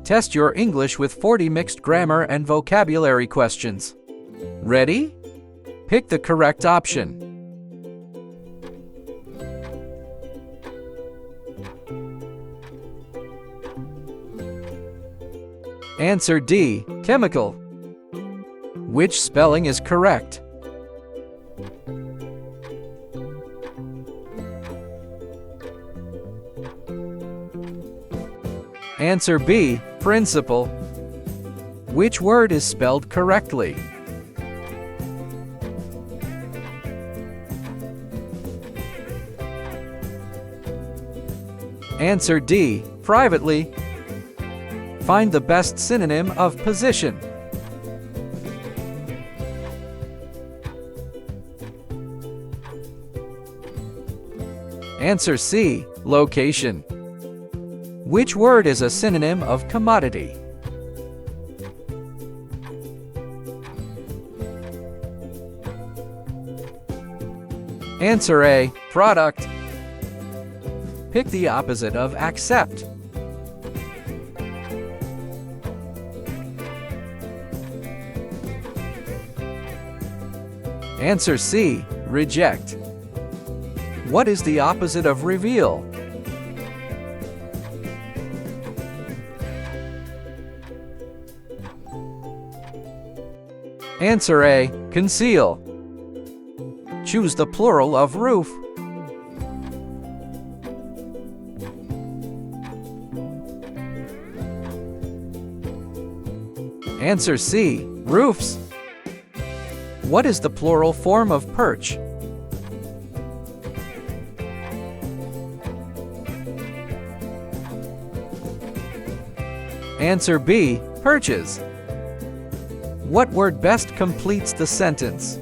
Test your English with 40 mixed grammar and vocabulary questions. Ready? Pick the correct option. Answer D. Chemical. Which spelling is correct? Answer B. Principle. Which word is spelled correctly? Answer D. Privately. Find the best synonym of position. Answer C. Location. Which word is a synonym of commodity? Answer A. Product. Pick the opposite of accept. Answer C. Reject. What is the opposite of reveal? Answer A. Conceal. Choose the plural of roof. Answer C. Roofs. What is the plural form of perch? Answer B. Perches. What word best completes the sentence?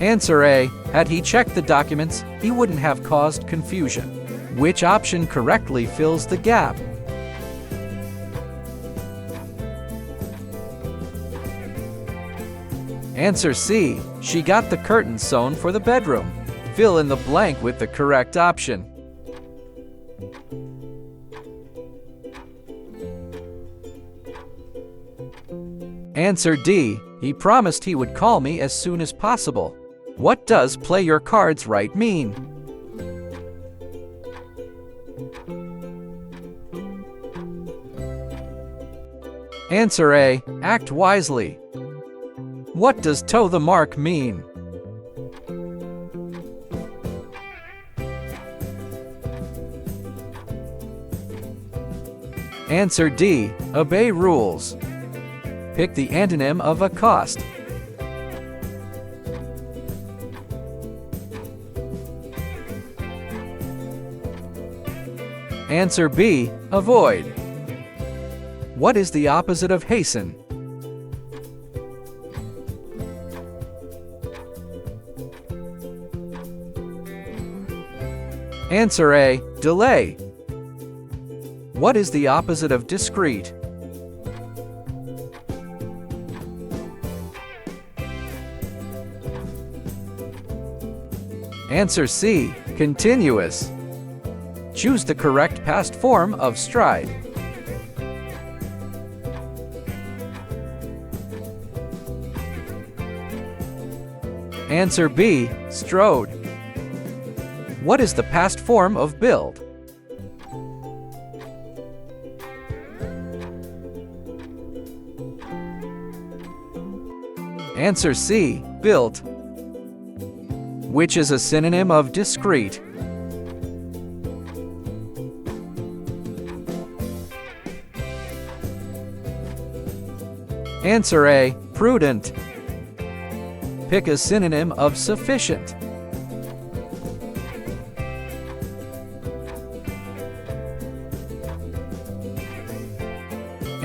Answer A. Had he checked the documents, he wouldn't have caused confusion. Which option correctly fills the gap? Answer C. She got the curtains sewn for the bedroom. Fill in the blank with the correct option. Answer D. He promised he would call me as soon as possible. What does play your cards right mean? Answer A. Act wisely. What does toe the mark mean? Answer D. Obey rules. Pick the antonym of accost. Answer B. Avoid. What is the opposite of hasten? Answer A. Delay. What is the opposite of discreet? Answer C. Continuous. Choose the correct past form of stride. Answer B. Strode. What is the past form of build? Answer C. Built. Which is a synonym of discreet? Answer A. Prudent. Pick a synonym of sufficient.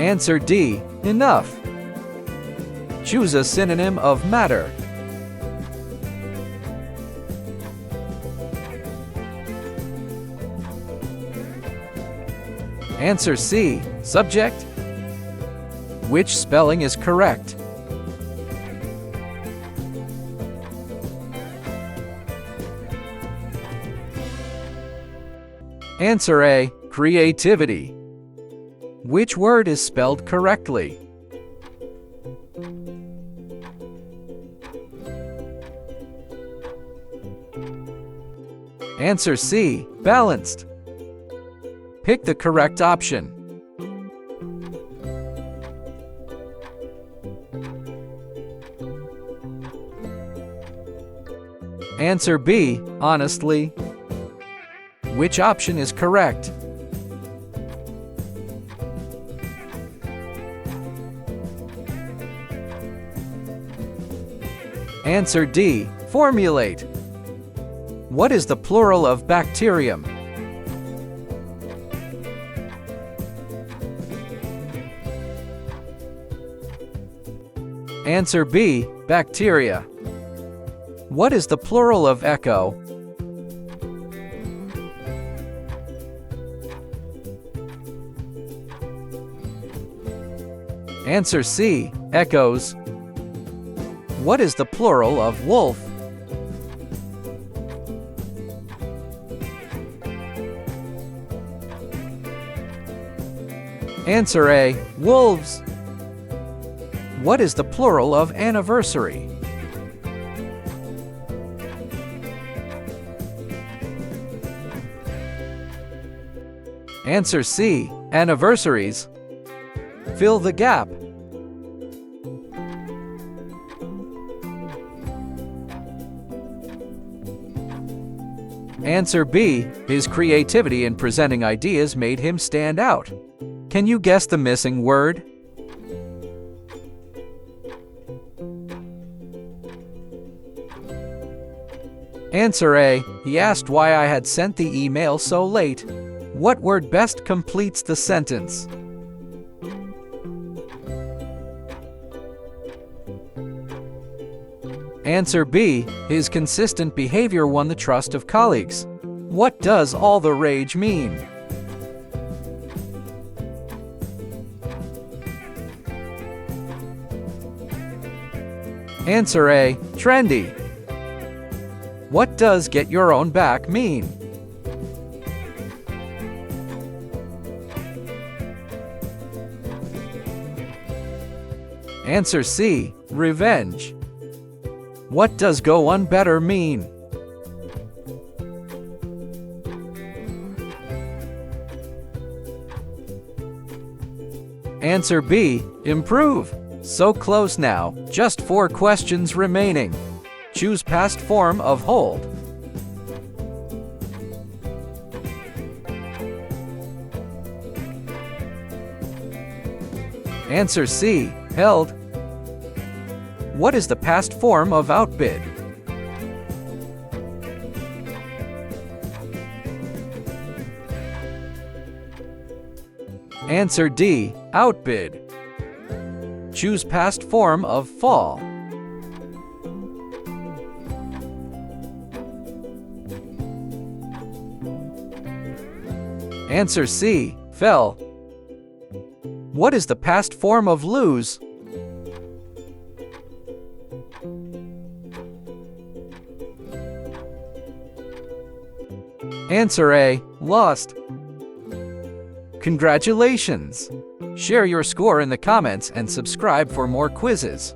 Answer D. Enough. Choose a synonym of matter. Answer C. Subject. Which spelling is correct? Answer A. Creativity. Which word is spelled correctly? Answer C. Balanced. Pick the correct option. Answer B. Honestly. Which option is correct? Answer D. Formulate. What is the plural of bacterium? Answer B. Bacteria. What is the plural of echo? Answer C. Echoes. What is the plural of wolf? Answer A. Wolves. What is the plural of anniversary? Answer C. Anniversaries. Fill the gap. Answer B. His creativity in presenting ideas made him stand out. Can you guess the missing word? Answer A. He asked why I had sent the email so late. What word best completes the sentence? Answer B. His consistent behavior won the trust of colleagues. What does all the rage mean? Answer A. Trendy. What does get your own back mean? Answer C. Revenge. What does go one better mean? Answer B. Improve. So close now, just 4 questions remaining. Choose past form of hold. Answer C. Held. What is the past form of outbid? Answer D. Outbid. Choose past form of fall. Answer C. Fell. What is the past form of lose? Answer A. Lost. Congratulations! Share your score in the comments and subscribe for more quizzes.